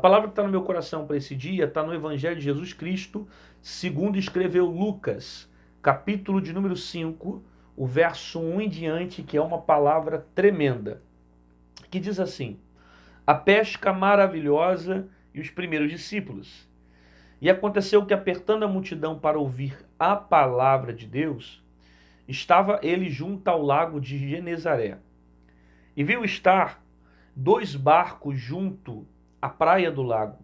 palavra que está no meu coração para esse dia está no Evangelho de Jesus Cristo, segundo escreveu Lucas, capítulo de número 5, o verso 1 em diante, que é uma palavra tremenda, que diz assim: a pesca maravilhosa e os primeiros discípulos. E aconteceu que, apertando a multidão para ouvir a palavra de Deus, estava ele junto ao lago de Genezaré. E viu estar 2 barcos junto à praia do lago.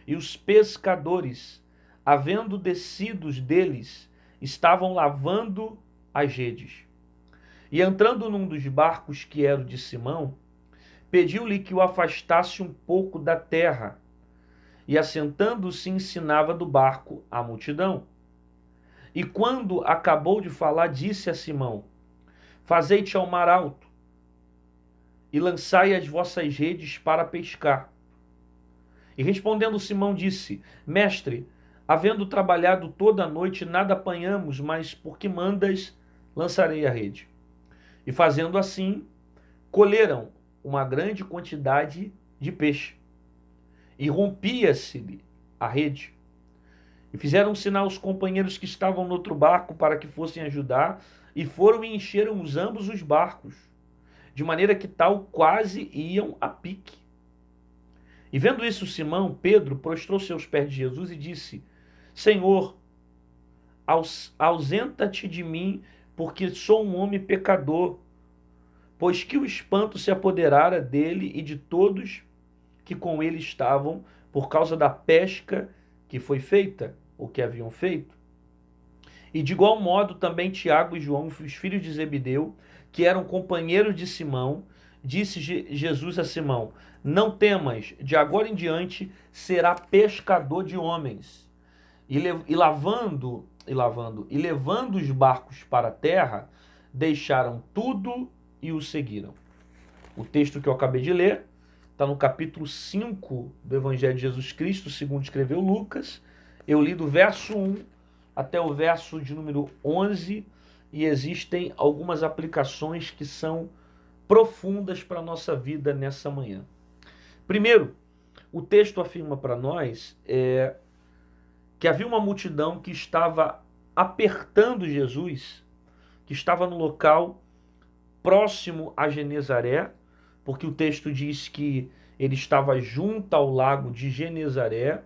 E os pescadores, havendo descidos deles, estavam lavando as redes. E entrando num dos barcos, que era o de Simão, pediu-lhe que o afastasse um pouco da terra. E assentando-se, ensinava do barco a multidão. E quando acabou de falar, disse a Simão: fazei-te ao mar alto, e lançai as vossas redes para pescar. E respondendo Simão disse: mestre, havendo trabalhado toda a noite, nada apanhamos, mas porque mandas, lançarei a rede. E fazendo assim, colheram uma grande quantidade de peixe. E rompia-se-lhe a rede. E fizeram sinal aos companheiros que estavam no outro barco para que fossem ajudar, e foram e encheram ambos os barcos, de maneira que tal quase iam a pique. E vendo isso, Simão Pedro prostrou-se aos pés de Jesus e disse: Senhor, ausenta-te de mim, porque sou um homem pecador. Pois que o espanto se apoderara dele e de todos que com ele estavam, por causa da pesca que foi feita, ou que haviam feito. E de igual modo também Tiago e João, os filhos de Zebedeu, que eram companheiros de Simão, disse Jesus a Simão: não temas, de agora em diante será pescador de homens. E levando os barcos para a terra, deixaram tudo e o seguiram. O texto que eu acabei de ler está no capítulo 5 do Evangelho de Jesus Cristo, segundo escreveu Lucas. Eu li do verso 1 até o verso de número 11, e existem algumas aplicações que são profundas para a nossa vida nessa manhã. Primeiro, o texto afirma para nós que havia uma multidão que estava apertando Jesus, que estava no local próximo a Genezaré, porque o texto diz que ele estava junto ao lago de Genezaré,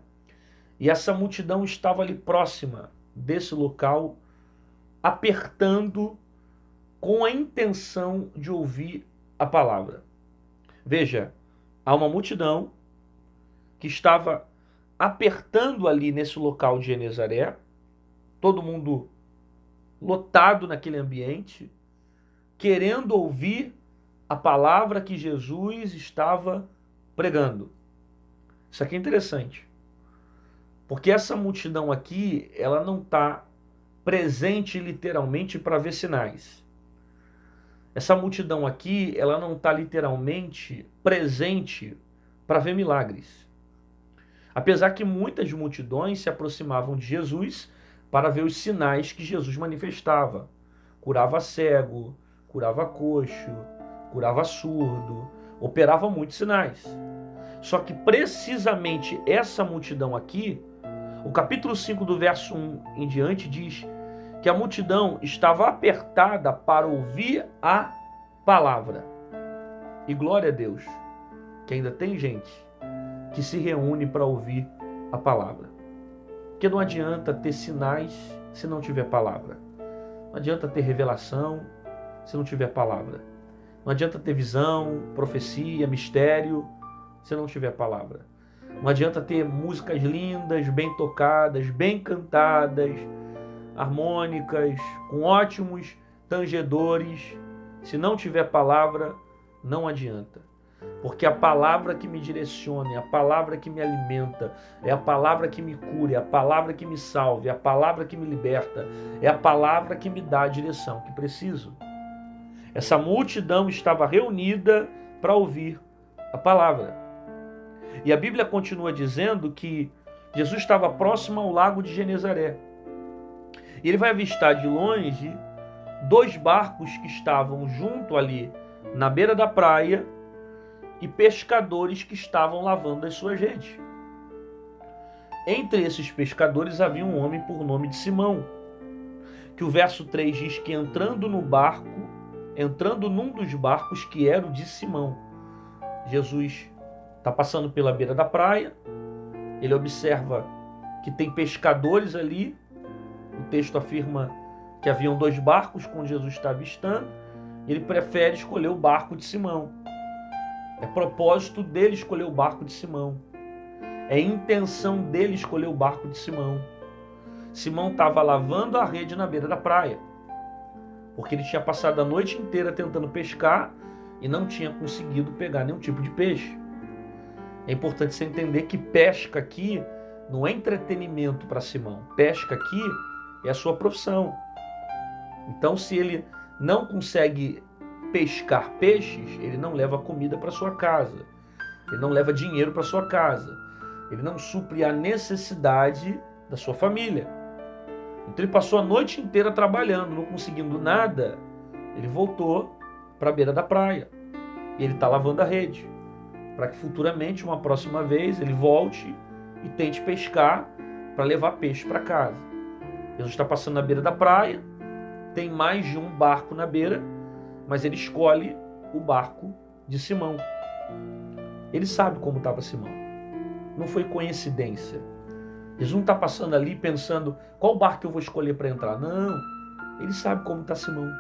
e essa multidão estava ali próxima desse local, apertando com a intenção de ouvir a palavra. Veja, há uma multidão que estava apertando ali nesse local de Genezaré, todo mundo lotado naquele ambiente, querendo ouvir a palavra que Jesus estava pregando. Isso aqui é interessante, porque essa multidão aqui, ela não está presente literalmente para ver sinais. Essa multidão aqui, ela não está literalmente presente para ver milagres. Apesar que muitas multidões se aproximavam de Jesus para ver os sinais que Jesus manifestava. Curava cego, curava coxo, curava surdo, operava muitos sinais. Só que precisamente essa multidão aqui, o capítulo 5 do verso 1 em diante diz que a multidão estava apertada para ouvir a palavra. E glória a Deus, que ainda tem gente que se reúne para ouvir a palavra. Porque não adianta ter sinais se não tiver palavra. Não adianta ter revelação se não tiver palavra. Não adianta ter visão, profecia, mistério, se não tiver palavra. Não adianta ter músicas lindas, bem tocadas, bem cantadas, harmônicas, com ótimos tangedores. Se não tiver palavra, não adianta. Porque a palavra que me direciona, é a palavra que me alimenta, é a palavra que me cura, é a palavra que me salva, é a palavra que me liberta, é a palavra que me dá a direção que preciso. Essa multidão estava reunida para ouvir a palavra. E a Bíblia continua dizendo que Jesus estava próximo ao lago de Genezaré. E ele vai avistar de longe 2 barcos que estavam junto ali na beira da praia, e pescadores que estavam lavando as suas redes. Entre esses pescadores havia um homem por nome de Simão, que o verso 3 diz que entrando num dos barcos que era o de Simão. Jesus está passando pela beira da praia, ele observa que tem pescadores ali, o texto afirma que haviam 2 barcos quando Jesus está avistando, ele prefere escolher o barco de Simão. É propósito dele escolher o barco de Simão. É intenção dele escolher o barco de Simão. Simão estava lavando a rede na beira da praia, porque ele tinha passado a noite inteira tentando pescar e não tinha conseguido pegar nenhum tipo de peixe. É importante você entender que pesca aqui não é entretenimento para Simão. Pesca aqui é a sua profissão. Então, se ele não consegue pescar peixes, ele não leva comida para sua casa, ele não leva dinheiro para sua casa, ele não supre a necessidade da sua família. Então ele passou a noite inteira trabalhando, não conseguindo nada, ele voltou para a beira da praia e ele está lavando a rede, para que futuramente, uma próxima vez, ele volte e tente pescar para levar peixe para casa. Jesus está passando na beira da praia, tem mais de um barco na beira, mas ele escolhe o barco de Simão. Ele sabe como estava Simão. Não foi coincidência. Jesus não está passando ali pensando qual barco eu vou escolher para entrar. Não. Ele sabe como está Simão.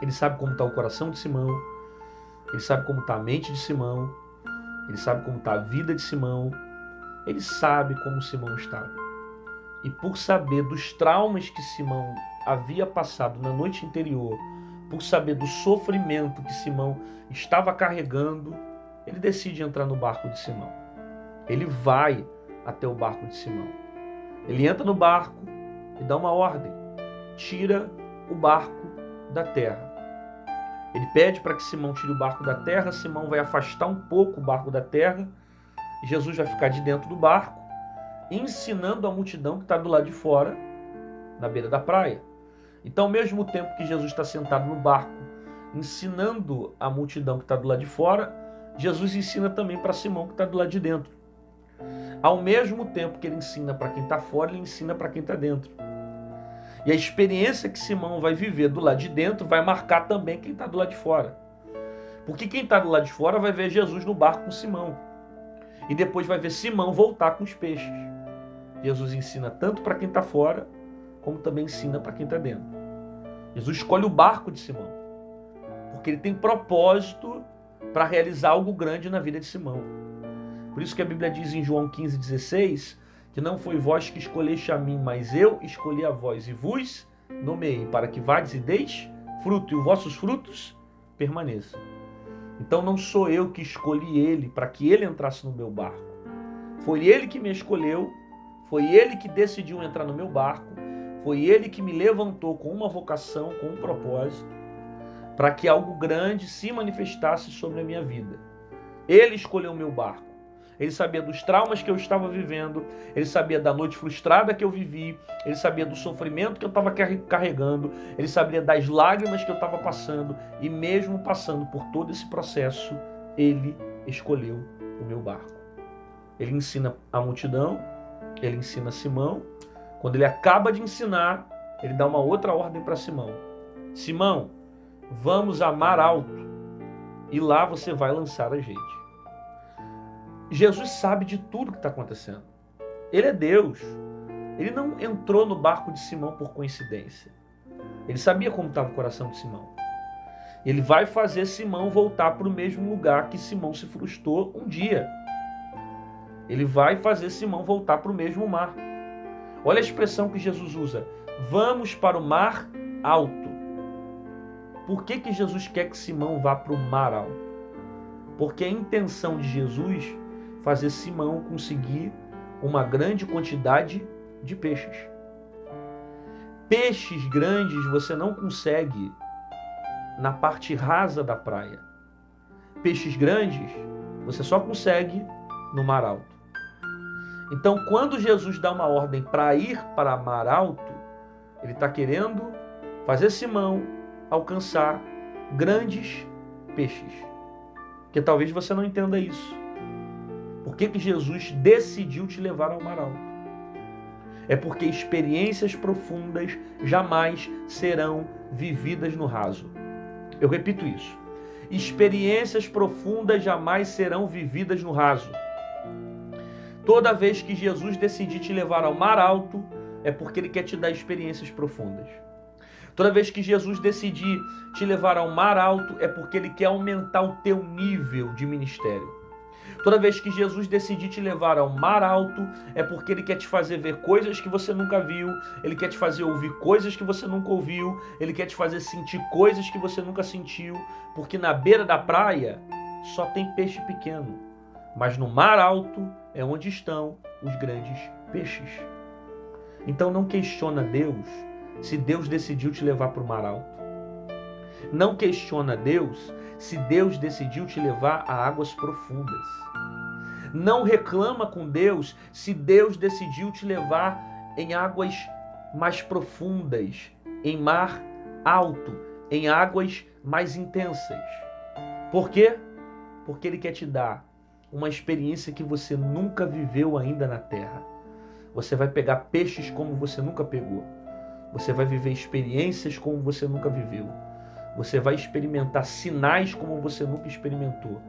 Ele sabe como está o coração de Simão. Ele sabe como está a mente de Simão. Ele sabe como está a vida de Simão. Ele sabe como Simão estava. E por saber dos traumas que Simão havia passado na noite anterior, por saber do sofrimento que Simão estava carregando, ele decide entrar no barco de Simão. Ele vai até o barco de Simão. Ele entra no barco e dá uma ordem: tira o barco da terra. Ele pede para que Simão tire o barco da terra. Simão vai afastar um pouco o barco da terra e Jesus vai ficar de dentro do barco, ensinando a multidão que está do lado de fora, na beira da praia. Então, ao mesmo tempo que Jesus está sentado no barco, ensinando a multidão que está do lado de fora, Jesus ensina também para Simão que está do lado de dentro. Ao mesmo tempo que ele ensina para quem está fora, ele ensina para quem está dentro. E a experiência que Simão vai viver do lado de dentro vai marcar também quem está do lado de fora. Porque quem está do lado de fora vai ver Jesus no barco com Simão. E depois vai ver Simão voltar com os peixes. Jesus ensina tanto para quem está fora, como também ensina para quem está dentro. Jesus escolhe o barco de Simão, porque ele tem propósito para realizar algo grande na vida de Simão. Por isso que a Bíblia diz em João 15,16, que não foi vós que escolheste a mim, mas eu escolhi a vós e vos nomeei, para que vades e deis fruto, e os vossos frutos permaneçam. Então não sou eu que escolhi ele para que ele entrasse no meu barco. Foi ele que me escolheu, foi ele que decidiu entrar no meu barco, foi ele que me levantou com uma vocação, com um propósito, para que algo grande se manifestasse sobre a minha vida. Ele escolheu o meu barco. Ele sabia dos traumas que eu estava vivendo, ele sabia da noite frustrada que eu vivi, ele sabia do sofrimento que eu estava carregando, ele sabia das lágrimas que eu estava passando, e mesmo passando por todo esse processo, ele escolheu o meu barco. Ele ensina a multidão, ele ensina Simão. Quando ele acaba de ensinar, ele dá uma outra ordem para Simão. Simão, vamos a mar alto, e lá você vai lançar a rede. Jesus sabe de tudo que está acontecendo. Ele é Deus. Ele não entrou no barco de Simão por coincidência. Ele sabia como estava o coração de Simão. Ele vai fazer Simão voltar para o mesmo lugar que Simão se frustrou um dia. Ele vai fazer Simão voltar para o mesmo mar. Olha a expressão que Jesus usa. Vamos para o mar alto. Por que Jesus quer que Simão vá para o mar alto? Porque a intenção de Jesus fazer Simão conseguir uma grande quantidade de peixes. Peixes grandes você não consegue na parte rasa da praia. Peixes grandes você só consegue no mar alto. Então, quando Jesus dá uma ordem para ir para mar alto, ele está querendo fazer Simão alcançar grandes peixes. Porque talvez você não entenda isso. Por que Jesus decidiu te levar ao mar alto? É porque experiências profundas jamais serão vividas no raso. Eu repito isso. Experiências profundas jamais serão vividas no raso. Toda vez que Jesus decidir te levar ao mar alto, é porque Ele quer te dar experiências profundas. Toda vez que Jesus decidir te levar ao mar alto, é porque Ele quer aumentar o teu nível de ministério. Toda vez que Jesus decidir te levar ao mar alto, é porque Ele quer te fazer ver coisas que você nunca viu, Ele quer te fazer ouvir coisas que você nunca ouviu, Ele quer te fazer sentir coisas que você nunca sentiu, porque na beira da praia só tem peixe pequeno, mas no mar alto é onde estão os grandes peixes. Então não questiona Deus se Deus decidiu te levar para o mar alto. Não questiona Deus se Deus decidiu te levar a águas profundas. Não reclama com Deus se Deus decidiu te levar em águas mais profundas, em mar alto, em águas mais intensas. Por quê? Porque Ele quer te dar uma experiência que você nunca viveu ainda na terra. Você vai pegar peixes como você nunca pegou. Você vai viver experiências como você nunca viveu. Você vai experimentar sinais como você nunca experimentou.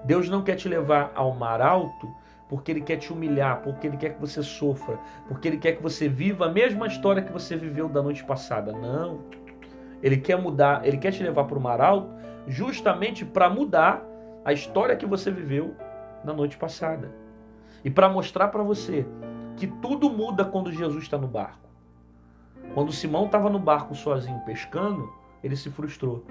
Deus não quer te levar ao mar alto porque Ele quer te humilhar, porque Ele quer que você sofra, porque Ele quer que você viva a mesma história que você viveu da noite passada. Não. Ele quer mudar, Ele quer te levar para o mar alto justamente para mudar a história que você viveu na noite passada. E para mostrar para você que tudo muda quando Jesus está no barco. Quando Simão estava no barco sozinho pescando, ele se frustrou.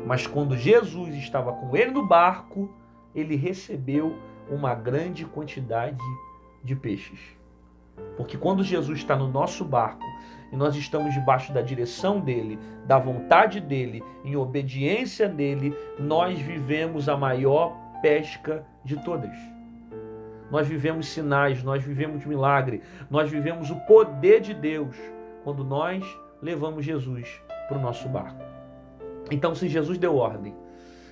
Mas quando Jesus estava com ele no barco, ele recebeu uma grande quantidade de peixes. Porque quando Jesus está no nosso barco e nós estamos debaixo da direção dele, da vontade dele, em obediência dele, nós vivemos a maior pesca de todas. Nós vivemos sinais, nós vivemos milagre, nós vivemos o poder de Deus quando nós levamos Jesus para o nosso barco. Então, se Jesus deu ordem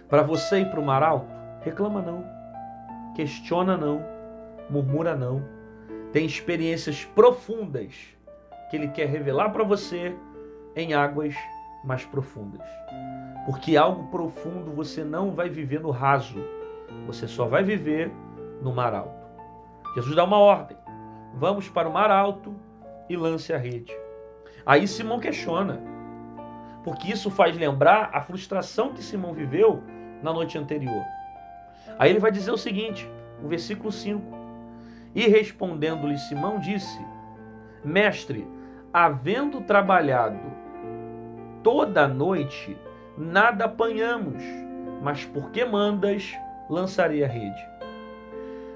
para você ir para o mar alto, reclama não, questiona não, murmura não. Tem experiências profundas que Ele quer revelar para você em águas mais profundas. Porque algo profundo você não vai viver no raso, você só vai viver no mar alto. Jesus dá uma ordem: vamos para o mar alto e lance a rede. Aí Simão questiona, porque isso faz lembrar a frustração que Simão viveu na noite anterior. Aí ele vai dizer o seguinte, o versículo 5. E respondendo-lhe Simão disse: Mestre, havendo trabalhado toda a noite, nada apanhamos, mas porque mandas, lançarei a rede.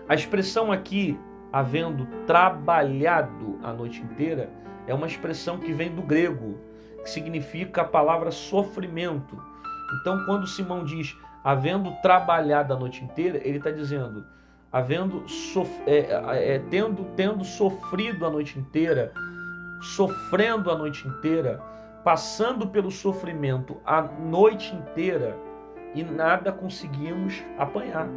A expressão aqui, havendo trabalhado a noite inteira, é uma expressão que vem do grego, que significa a palavra sofrimento. Então, quando Simão diz, havendo trabalhado a noite inteira, ele está dizendo, tendo sofrido a noite inteira, sofrendo a noite inteira, passando pelo sofrimento a noite inteira e nada conseguimos apanhar.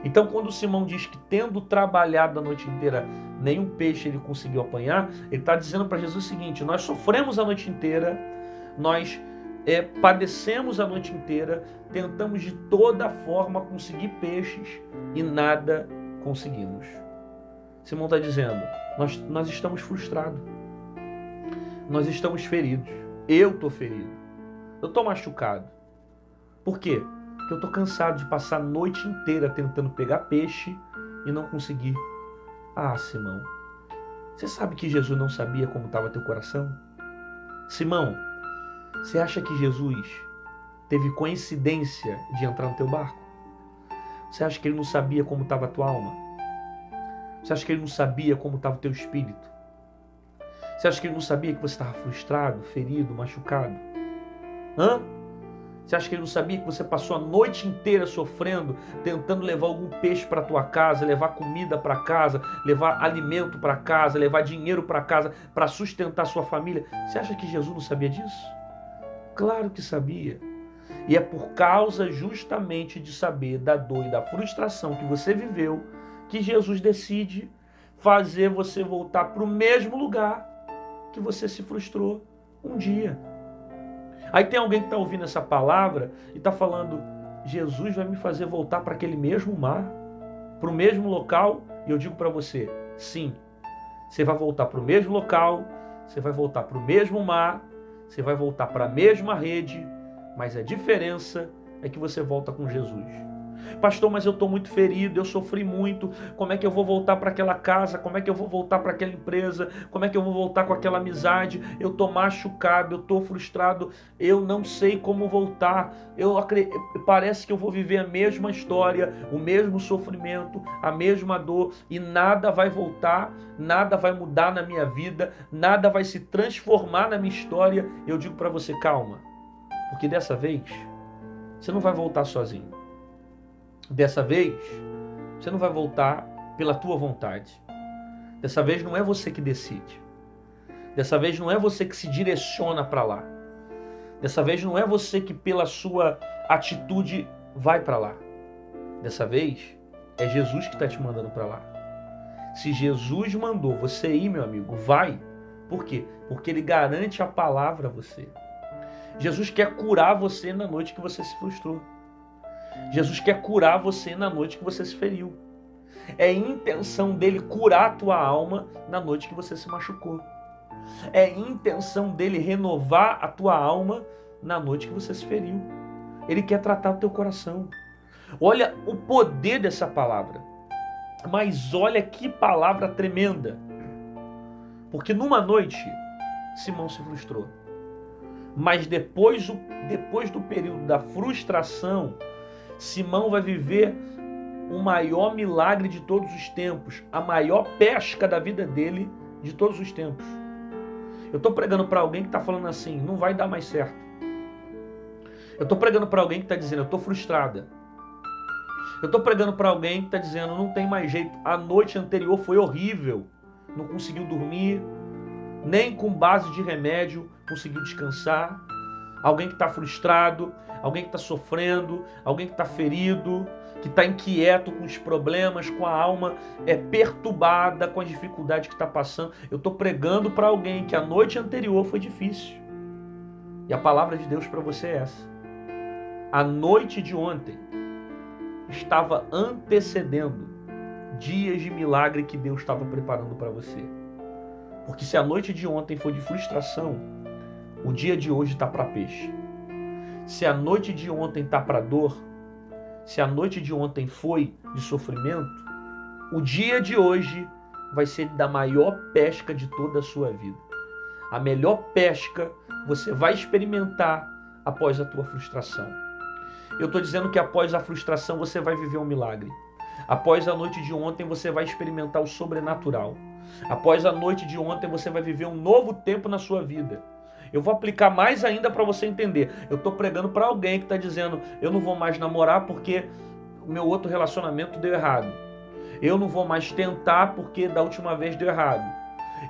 Então, quando Simão diz que tendo trabalhado a noite inteira, nenhum peixe ele conseguiu apanhar, ele está dizendo para Jesus o seguinte: nós sofremos a noite inteira, nós padecemos a noite inteira, tentamos de toda forma conseguir peixes e nada conseguimos. Simão está dizendo, nós estamos frustrados, nós estamos feridos, eu estou ferido, eu estou machucado. Por quê? Porque eu estou cansado de passar a noite inteira tentando pegar peixe e não conseguir. Ah, Simão, você sabe que Jesus não sabia como estava teu coração? Simão, você acha que Jesus teve coincidência de entrar no teu barco? Você acha que Ele não sabia como estava a tua alma? Você acha que Ele não sabia como estava o teu espírito? Você acha que Ele não sabia que você estava frustrado, ferido, machucado? Você acha que Ele não sabia que você passou a noite inteira sofrendo, tentando levar algum peixe para tua casa, levar comida para casa, levar alimento para casa, levar dinheiro para casa, para sustentar sua família? Você acha que Jesus não sabia disso? Claro que sabia. E é por causa justamente de saber da dor e da frustração que você viveu que Jesus decide fazer você voltar para o mesmo lugar que você se frustrou um dia. Aí tem alguém que está ouvindo essa palavra e está falando: Jesus vai me fazer voltar para aquele mesmo mar, para o mesmo local? E eu digo para você: sim, você vai voltar para o mesmo local, você vai voltar para o mesmo mar, você vai voltar para a mesma rede, mas a diferença é que você volta com Jesus. Pastor, mas eu estou muito ferido, eu sofri muito, como é que eu vou voltar para aquela casa, como é que eu vou voltar para aquela empresa, como é que eu vou voltar com aquela amizade, eu estou machucado, eu estou frustrado, eu não sei como voltar, parece que eu vou viver a mesma história, o mesmo sofrimento, a mesma dor e nada vai voltar, nada vai mudar na minha vida, nada vai se transformar na minha história. Eu digo para você: calma, porque dessa vez você não vai voltar sozinho. Dessa vez, você não vai voltar pela tua vontade. Dessa vez não é você que decide. Dessa vez não é você que se direciona para lá. Dessa vez não é você que pela sua atitude vai para lá. Dessa vez é Jesus que está te mandando para lá. Se Jesus mandou você ir, meu amigo, vai. Por quê? Porque Ele garante a palavra a você. Jesus quer curar você na noite que você se frustrou. Jesus quer curar você na noite que você se feriu. É intenção dele curar a tua alma na noite que você se machucou. É intenção dele renovar a tua alma na noite que você se feriu. Ele quer tratar o teu coração. Olha o poder dessa palavra. Mas olha que palavra tremenda. Porque numa noite, Simão se frustrou. Mas depois do período da frustração, Simão vai viver o maior milagre de todos os tempos, a maior pesca da vida dele de todos os tempos. Eu estou pregando para alguém que está falando assim: não vai dar mais certo. Eu estou pregando para alguém que está dizendo: eu estou frustrada. Eu estou pregando para alguém que está dizendo: não tem mais jeito, a noite anterior foi horrível, não conseguiu dormir, nem com base de remédio conseguiu descansar. Alguém que está frustrado, alguém que está sofrendo, alguém que está ferido, que está inquieto com os problemas, com a alma perturbada, com a dificuldade que está passando. Eu estou pregando para alguém que a noite anterior foi difícil. E a palavra de Deus para você é essa: a noite de ontem estava antecedendo dias de milagre que Deus estava preparando para você. Porque se a noite de ontem foi de frustração, o dia de hoje está para peixe. Se a noite de ontem está para dor, se a noite de ontem foi de sofrimento, o dia de hoje vai ser da maior pesca de toda a sua vida. A melhor pesca você vai experimentar após a tua frustração. Eu estou dizendo que após a frustração você vai viver um milagre. Após a noite de ontem você vai experimentar o sobrenatural. Após a noite de ontem você vai viver um novo tempo na sua vida. Eu vou aplicar mais ainda para você entender. Eu estou pregando para alguém que está dizendo: eu não vou mais namorar porque o meu outro relacionamento deu errado. Eu não vou mais tentar porque da última vez deu errado.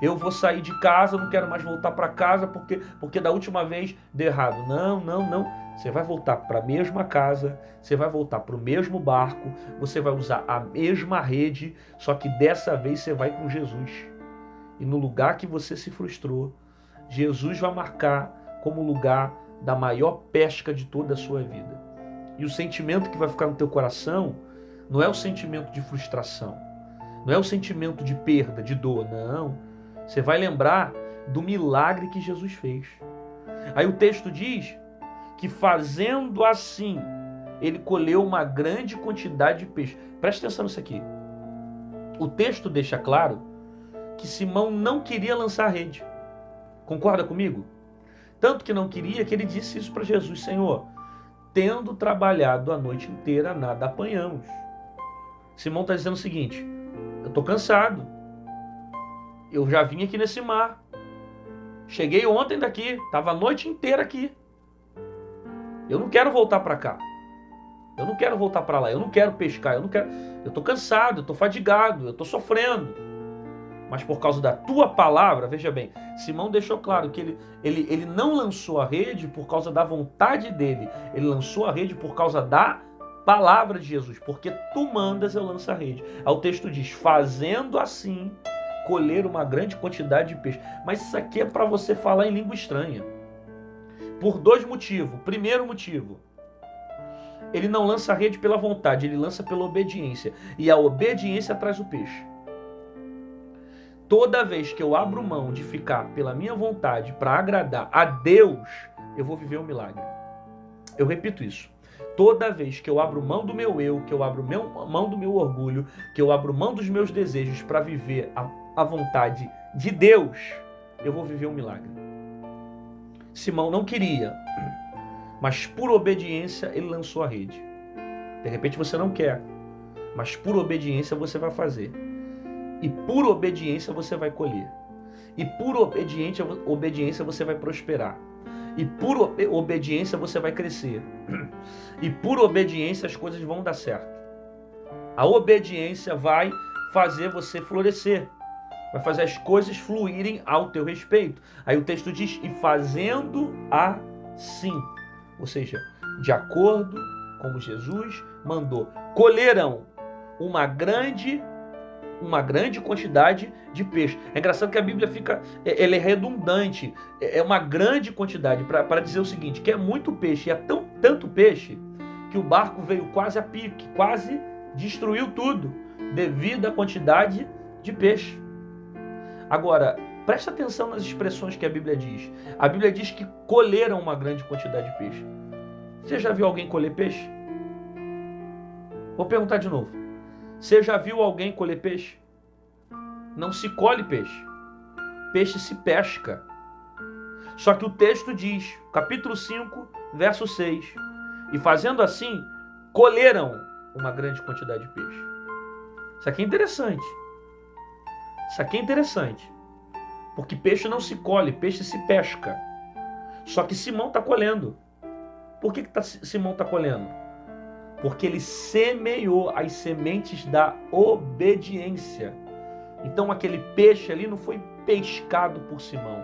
Eu vou sair de casa, não quero mais voltar para casa porque da última vez deu errado. Não. Você vai voltar para a mesma casa, você vai voltar para o mesmo barco, você vai usar a mesma rede, só que dessa vez você vai com Jesus. E no lugar que você se frustrou, Jesus vai marcar como lugar da maior pesca de toda a sua vida. E o sentimento que vai ficar no teu coração não é o sentimento de frustração, não é o sentimento de perda, de dor, não. Você vai lembrar do milagre que Jesus fez. Aí o texto diz que fazendo assim, ele colheu uma grande quantidade de peixe. Presta atenção nisso aqui. O texto deixa claro que Simão não queria lançar a rede. Concorda comigo? Tanto que não queria que ele disse isso para Jesus: Senhor, tendo trabalhado a noite inteira, nada apanhamos. Simão está dizendo o seguinte: eu estou cansado. Eu já vim aqui nesse mar. Cheguei ontem daqui, estava a noite inteira aqui. Eu não quero voltar para cá. Eu não quero voltar para lá. Eu não quero pescar. Eu estou cansado, eu estou fadigado, eu estou sofrendo. mas por causa da tua palavra. Veja bem, Simão deixou claro que ele não lançou a rede por causa da vontade dele, ele lançou a rede por causa da palavra de Jesus, porque tu mandas, eu lanço a rede. Aí o texto diz, fazendo assim, colher uma grande quantidade de peixe. Mas isso aqui é para você falar em língua estranha. Por dois motivos. Primeiro motivo, ele não lança a rede pela vontade, ele lança pela obediência. E a obediência traz o peixe. Toda vez que eu abro mão de ficar pela minha vontade para agradar a Deus, eu vou viver um milagre. Eu repito isso. Toda vez que eu abro mão do meu eu, que eu abro mão do meu orgulho, que eu abro mão dos meus desejos para viver a vontade de Deus, eu vou viver um milagre. Simão não queria, mas por obediência ele lançou a rede. De repente você não quer, mas por obediência você vai fazer. E por obediência você vai colher. E por obediência você vai prosperar. E por obediência você vai crescer. E por obediência as coisas vão dar certo. A obediência vai fazer você florescer. Vai fazer as coisas fluírem ao teu respeito. Aí o texto diz, e fazendo assim. Ou seja, de acordo como Jesus mandou. Colherão uma grande quantidade de peixe. É engraçado que a Bíblia ela é redundante. É uma grande quantidade para dizer o seguinte, que é muito peixe. E é tanto peixe que o barco veio quase a pique, quase destruiu tudo, devido à quantidade de peixe. Agora, presta atenção nas expressões que a Bíblia diz. A Bíblia diz que colheram uma grande quantidade de peixe. Você já viu alguém colher peixe? Vou perguntar de novo. Você já viu alguém colher peixe? Não se colhe peixe. Peixe se pesca. Só que o texto diz, capítulo 5, verso 6, e fazendo assim, colheram uma grande quantidade de peixe. Isso aqui é interessante. Isso aqui é interessante. Porque peixe não se colhe, peixe se pesca. Só que Simão está colhendo. Por que Simão está colhendo? Porque ele semeou as sementes da obediência. Então aquele peixe ali não foi pescado por Simão,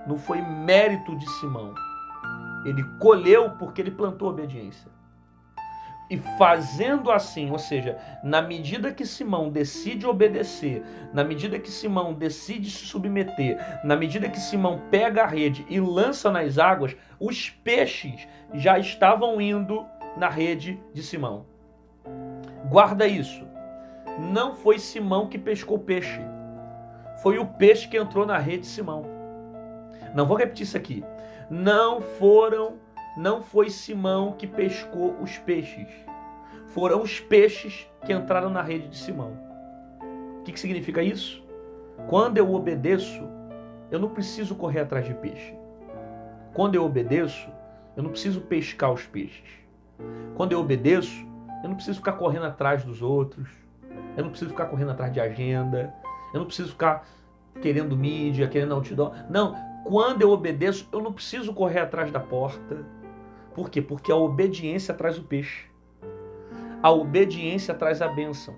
não foi mérito de Simão. Ele colheu porque ele plantou obediência. E fazendo assim, ou seja, na medida que Simão decide obedecer, na medida que Simão decide se submeter, na medida que Simão pega a rede e lança nas águas, os peixes já estavam indo na rede de Simão. Guarda isso. Não foi Simão que pescou peixe. Foi o peixe que entrou na rede de Simão. Não vou repetir isso aqui. Não foi Simão que pescou os peixes. Foram os peixes que entraram na rede de Simão. O que significa isso? Quando eu obedeço, eu não preciso correr atrás de peixe. Quando eu obedeço, eu não preciso pescar os peixes. Quando eu obedeço, eu não preciso ficar correndo atrás dos outros. Eu não preciso ficar correndo atrás de agenda. Eu não preciso ficar querendo mídia, querendo outdoor. Não, quando eu obedeço, eu não preciso correr atrás da porta. Por quê? Porque a obediência traz o peixe. A obediência traz a bênção.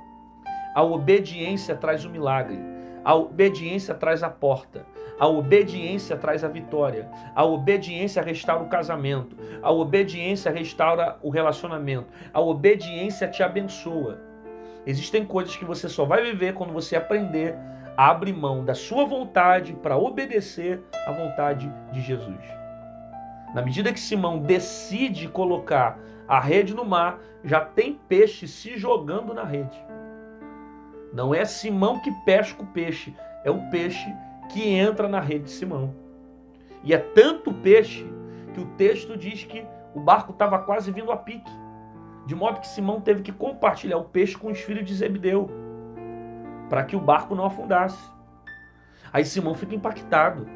A obediência traz o milagre. A obediência traz a porta. A obediência traz a vitória. A obediência restaura o casamento. A obediência restaura o relacionamento. A obediência te abençoa. Existem coisas que você só vai viver quando você aprender a abrir mão da sua vontade para obedecer à vontade de Jesus. Na medida que Simão decide colocar a rede no mar, já tem peixe se jogando na rede. Não é Simão que pesca o peixe, é o peixe que entra na rede de Simão. E é tanto peixe que o texto diz que o barco estava quase vindo a pique. De modo que Simão teve que compartilhar o peixe com os filhos de Zebedeu, para que o barco não afundasse. Aí Simão fica impactado.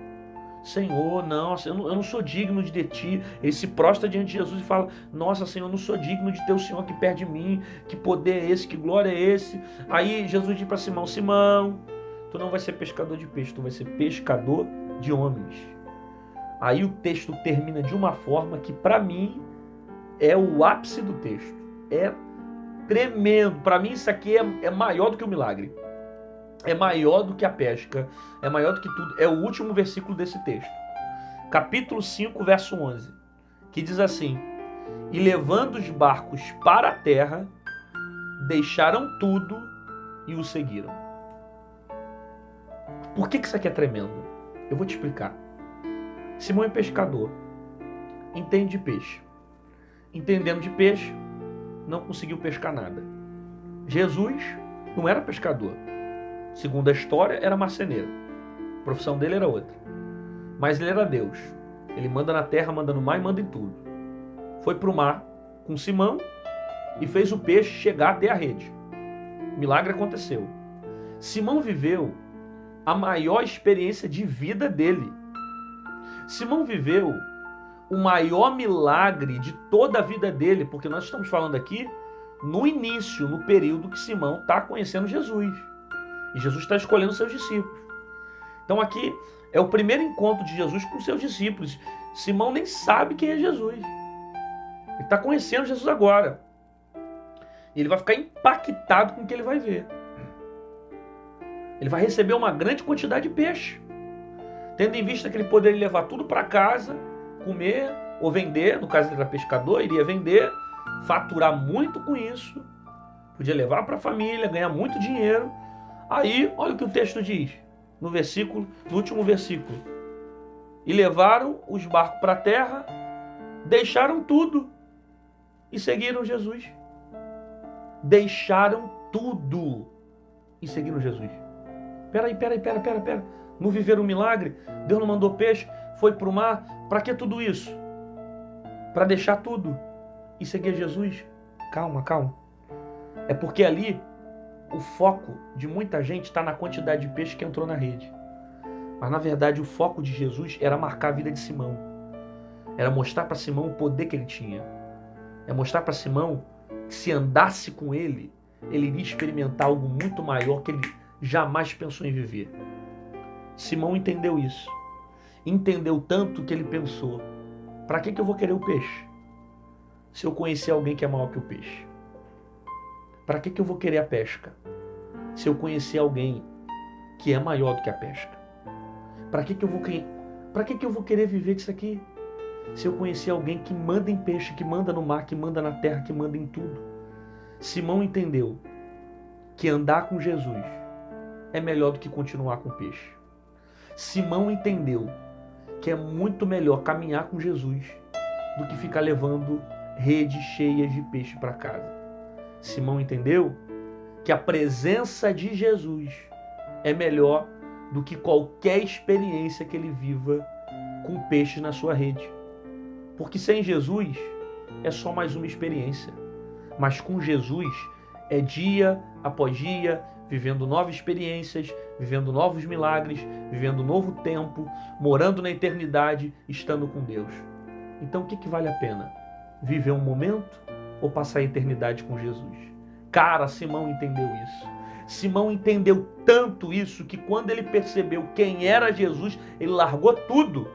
Senhor, não, eu não sou digno de ti. Ele se prostra diante de Jesus e fala, nossa, Senhor, eu não sou digno de ter o Senhor aqui perto de mim. Que poder é esse? Que glória é esse? Aí Jesus diz para Simão, Simão, tu não vai ser pescador de peixe, tu vai ser pescador de homens. Aí o texto termina de uma forma que para mim é o ápice do texto. É tremendo. Para mim isso aqui é maior do que o milagre. é maior do que a pesca, é maior do que tudo. É o último versículo desse texto. Capítulo 5, verso 11, que diz assim: e levando os barcos para a terra, deixaram tudo e o seguiram. Por que isso aqui é tremendo? Eu vou te explicar. Simão é pescador, entende de peixe. Entendendo de peixe, não conseguiu pescar nada. Jesus não era pescador. Segundo a história, era marceneiro. A profissão dele era outra. Mas ele era Deus. Ele manda na terra, manda no mar e manda em tudo. Foi para o mar com Simão e fez o peixe chegar até a rede. O milagre aconteceu. Simão viveu a maior experiência de vida dele. Simão viveu o maior milagre de toda a vida dele, porque nós estamos falando aqui no início, no período que Simão está conhecendo Jesus. E Jesus está escolhendo seus discípulos. Então aqui é o primeiro encontro de Jesus com seus discípulos. Simão nem sabe quem é Jesus. Ele está conhecendo Jesus agora. E ele vai ficar impactado com o que ele vai ver. Ele vai receber uma grande quantidade de peixe. Tendo em vista que ele poderia levar tudo para casa, comer ou vender. No caso ele era pescador, iria vender, faturar muito com isso. Podia levar para a família, ganhar muito dinheiro. Aí, olha o que o texto diz. No último versículo. E levaram os barcos para a terra, deixaram tudo e seguiram Jesus. Deixaram tudo e seguiram Jesus. Pera. Não viveram um milagre? Deus não mandou peixe? Foi para o mar? Para que tudo isso? Para deixar tudo e seguir Jesus? Calma. É porque ali o foco de muita gente está na quantidade de peixe que entrou na rede. Mas na verdade o foco de Jesus era marcar a vida de Simão. Era mostrar para Simão o poder que ele tinha. É mostrar para Simão que se andasse com ele, ele iria experimentar algo muito maior que ele jamais pensou em viver. Simão entendeu isso. Entendeu tanto que ele pensou: para que eu vou querer o peixe se eu conhecer alguém que é maior que o peixe? Para que eu vou querer a pesca se eu conhecer alguém que é maior do que a pesca? Para que eu vou querer viver disso aqui se eu conhecer alguém que manda em peixe, que manda no mar, que manda na terra, que manda em tudo? Simão entendeu que andar com Jesus é melhor do que continuar com peixe. Simão entendeu que é muito melhor caminhar com Jesus do que ficar levando redes cheias de peixe para casa. Simão entendeu que a presença de Jesus é melhor do que qualquer experiência que ele viva com peixe na sua rede. Porque sem Jesus é só mais uma experiência. Mas com Jesus é dia após dia, vivendo novas experiências, vivendo novos milagres, vivendo um novo tempo, morando na eternidade, estando com Deus. Então o que vale a pena? Viver um momento ou passar a eternidade com Jesus? Cara, Simão entendeu isso. Simão entendeu tanto isso que quando ele percebeu quem era Jesus, ele largou tudo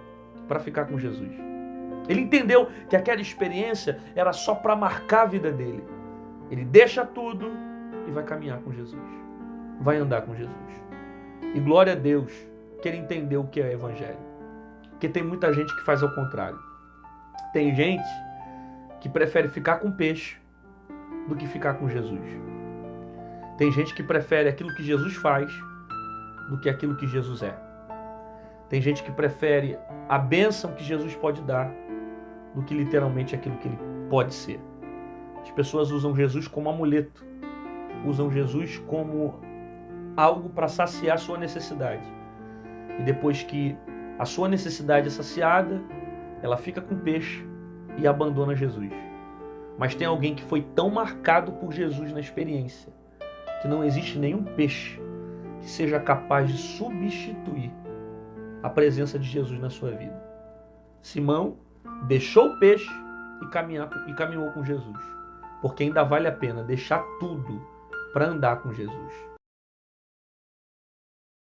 para ficar com Jesus. Ele entendeu que aquela experiência era só para marcar a vida dele. Ele deixa tudo e vai caminhar com Jesus. Vai andar com Jesus. E glória a Deus que ele entendeu o que é evangelho. Porque tem muita gente que faz ao contrário. Tem gente que prefere ficar com peixe do que ficar com Jesus. Tem gente que prefere aquilo que Jesus faz do que aquilo que Jesus é. Tem gente que prefere a bênção que Jesus pode dar do que literalmente aquilo que ele pode ser. As pessoas usam Jesus como amuleto. Usam Jesus como algo para saciar a sua necessidade. E depois que a sua necessidade é saciada, ela fica com peixe e abandona Jesus. Mas tem alguém que foi tão marcado por Jesus na experiência que não existe nenhum peixe que seja capaz de substituir a presença de Jesus na sua vida. Simão deixou o peixe e caminhou com Jesus, porque ainda vale a pena deixar tudo para andar com Jesus.